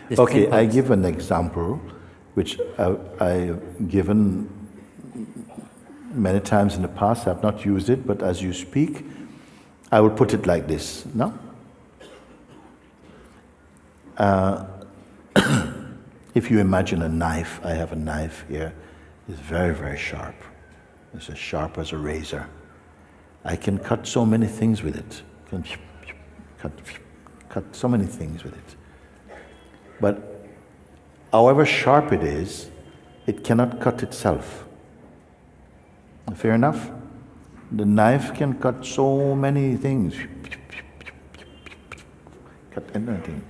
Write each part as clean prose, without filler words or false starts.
this Okay, I pinpoint. give an example, which I've given many times in the past. I've not used it, but as you speak, I will put it like this. No? If you imagine a knife, I have a knife here. It's very, very sharp. It's as sharp as a razor. I can cut so many things with it. Can cut so many things with it. But however sharp it is, it cannot cut itself. Fair enough? The knife can cut so many things. Cut anything.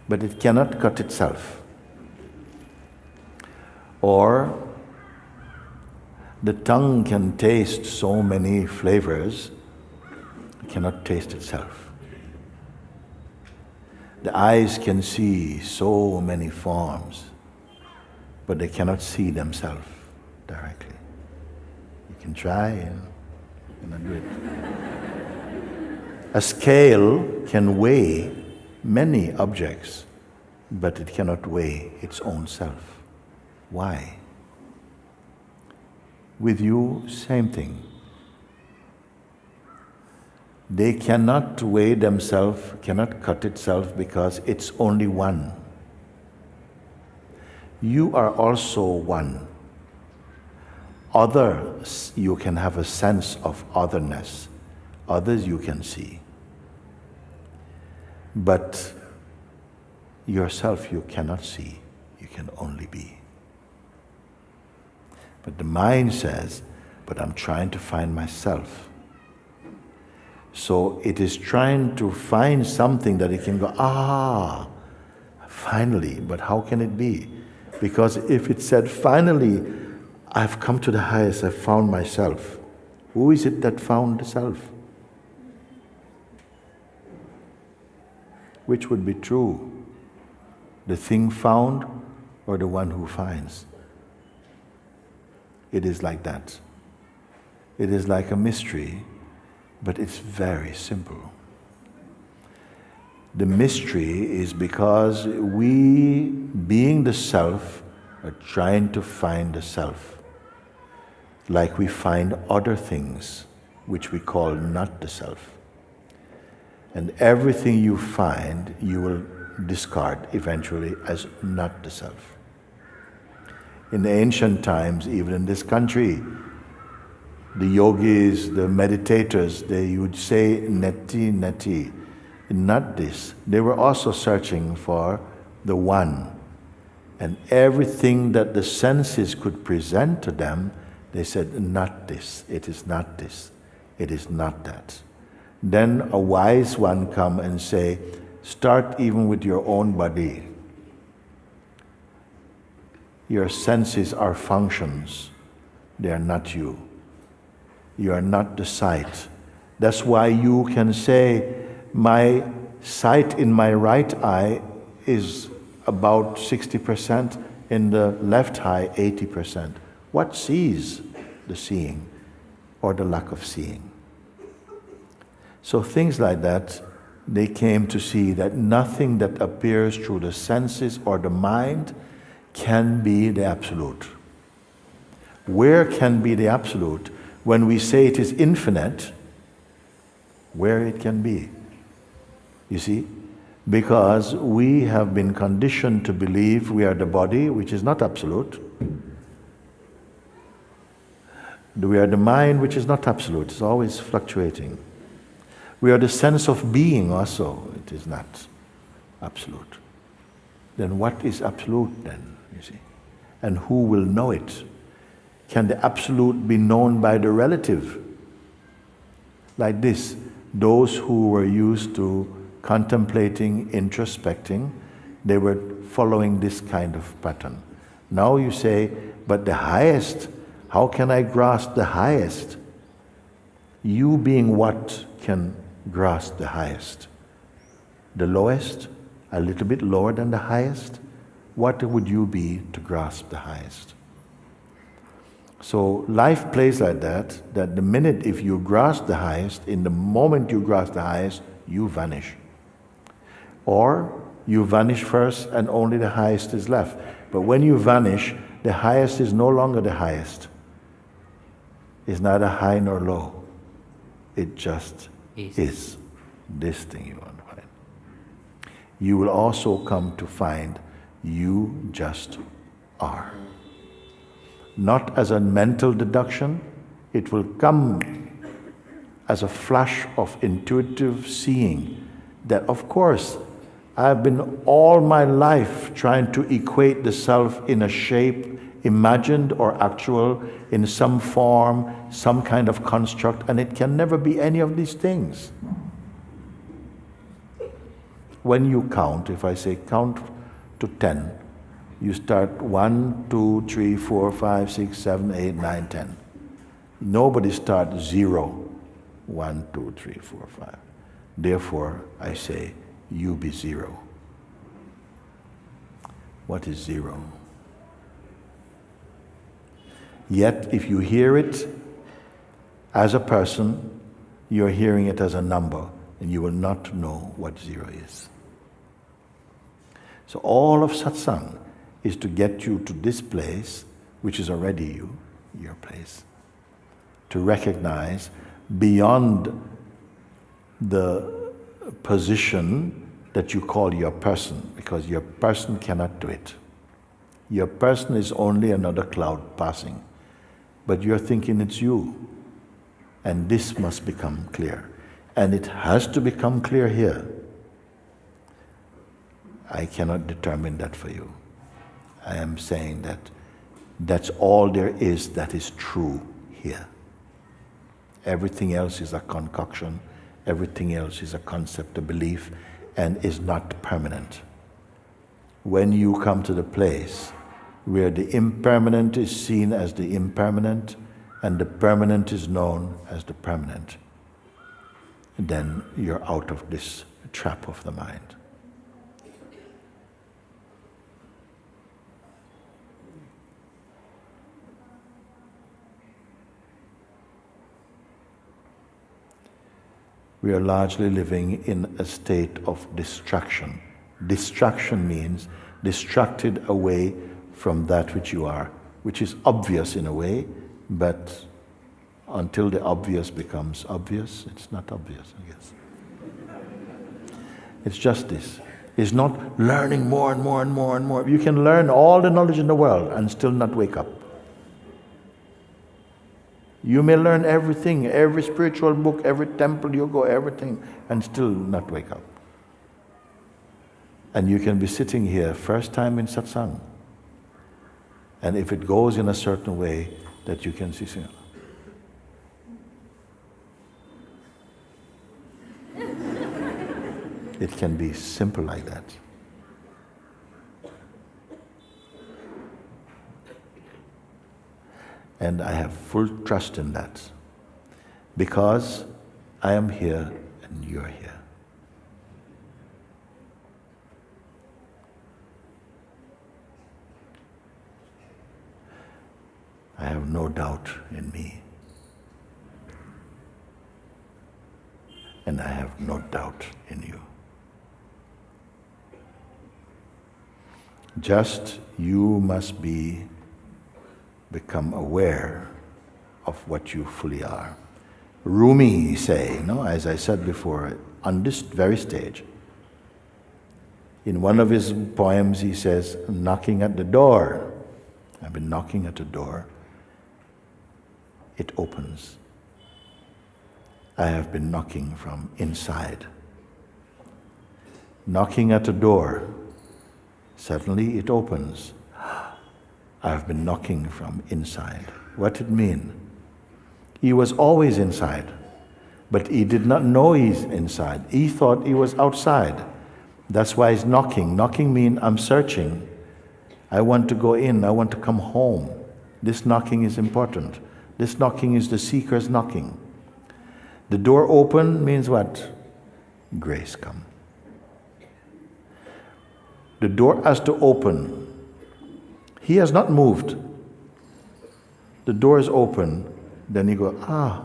But it cannot cut itself. Or the tongue can taste so many flavors, it cannot taste itself. The eyes can see so many forms, but they cannot see themselves directly. You can try, you cannot do it. A scale can weigh many objects, but it cannot weigh its own self. Why? With you, same thing. They cannot weigh themselves, cannot cut itself because it's only one. You are also one. Others, you can have a sense of otherness. Others you can see. But yourself you cannot see, you can only be. But the mind says, but I'm trying to find myself. So it is trying to find something that it can go, finally, but how can it be? Because if it said, finally, I've come to the highest, I've found myself. Who is it that found the self? Which would be true? The thing found or the one who finds? It is like that. It is like a mystery, but it's very simple. The mystery is because we, being the self, are trying to find the self. Like we find other things, which we call not the self. And everything you find, you will discard eventually as not the self. In the ancient times, even in this country, the yogis, the meditators, they would say, neti, neti, not this. They were also searching for the one. And everything that the senses could present to them, they said, not this, it is not this, it is not that. Then a wise one come and say, start even with your own body. Your senses are functions. They are not you. You are not the sight. That's why you can say, my sight in my right eye is about 60%, in the left eye 80%. What sees the seeing or the lack of seeing? So things like that, they came to see that nothing that appears through the senses or the mind can be the absolute. Where can be the absolute? When we say it is infinite, where it can be? You see? Because we have been conditioned to believe we are the body, which is not absolute. We are the mind, which is not absolute. It's always fluctuating. We are the sense of being also. It is not absolute. Then what is absolute then, you see? And who will know it? Can the absolute be known by the relative? Like this, those who were used to contemplating, introspecting, they were following this kind of pattern. Now you say, but the highest, how can I grasp the highest? You being what can grasp the highest? The lowest? A little bit lower than the highest? What would you be to grasp the highest? So life plays like that the minute if you grasp the highest, in the moment you grasp the highest, you vanish. Or You vanish first and only the highest is left. But when you vanish, the highest is no longer the highest. It's neither high nor low. It just is. This thing you want to find. You will also come to find you just are. Not as a mental deduction, it will come as a flash of intuitive seeing that, of course, I've been all my life trying to equate the self in a shape, imagined or actual, in some form, some kind of construct, and it can never be any of these things. When you count, if I say count to 10, you start 1, 2, 3, 4, 5, 6, 7, 8, 9, 10. Nobody starts 0. 1, 2, 3, 4, 5. Therefore, I say, you be 0. What is 0? Yet, if you hear it as a person, you're hearing it as a number, and you will not know what 0 is. So all of satsang is to get you to this place, which is already you, your place. To recognize beyond the position that you call your person, because your person cannot do it. Your person is only another cloud passing, but you're thinking it's you. And this must become clear. And it has to become clear here. I cannot determine that for you. I am saying that that's all there is that is true here. Everything else is a concoction. Everything else is a concept, a belief, and is not permanent. When you come to the place where the impermanent is seen as the impermanent and the permanent is known as the permanent, then you're out of this trap of the mind. We are largely living in a state of distraction. Distraction means distracted away from that which you are, which is obvious in a way, but until the obvious becomes obvious, it's not obvious, I guess. It's just this. It's not learning more and more and more and more. You can learn all the knowledge in the world and still not wake up. You may learn everything, every spiritual book, every temple you go, everything, and still not wake up. And you can be sitting here, first time in satsang, and if it goes in a certain way that you can see, it can be simple like that. And I have full trust in that, because I am here and you're here. I have no doubt in me, and I have no doubt in you. Just you must become aware of what you fully are. Rumi say, as I said before, on this very stage, in one of his poems he says, knocking at the door. I've been knocking at the door. It opens. I have been knocking from inside. Knocking at the door. Suddenly it opens. I've been knocking from inside. What did it mean? He was always inside, but he did not know he's inside. He thought he was outside. That's why he's knocking. Knocking means I'm searching. I want to go in. I want to come home. This knocking is important. This knocking is the seeker's knocking. The door open means what? Grace come. The door has to open. He has not moved. The door is open. Then you go,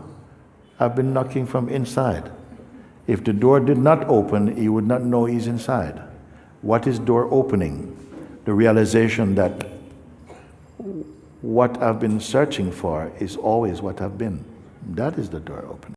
I've been knocking from inside. If the door did not open, he would not know he's inside. What is door opening? The realization that what I've been searching for is always what I've been. That is the door opening.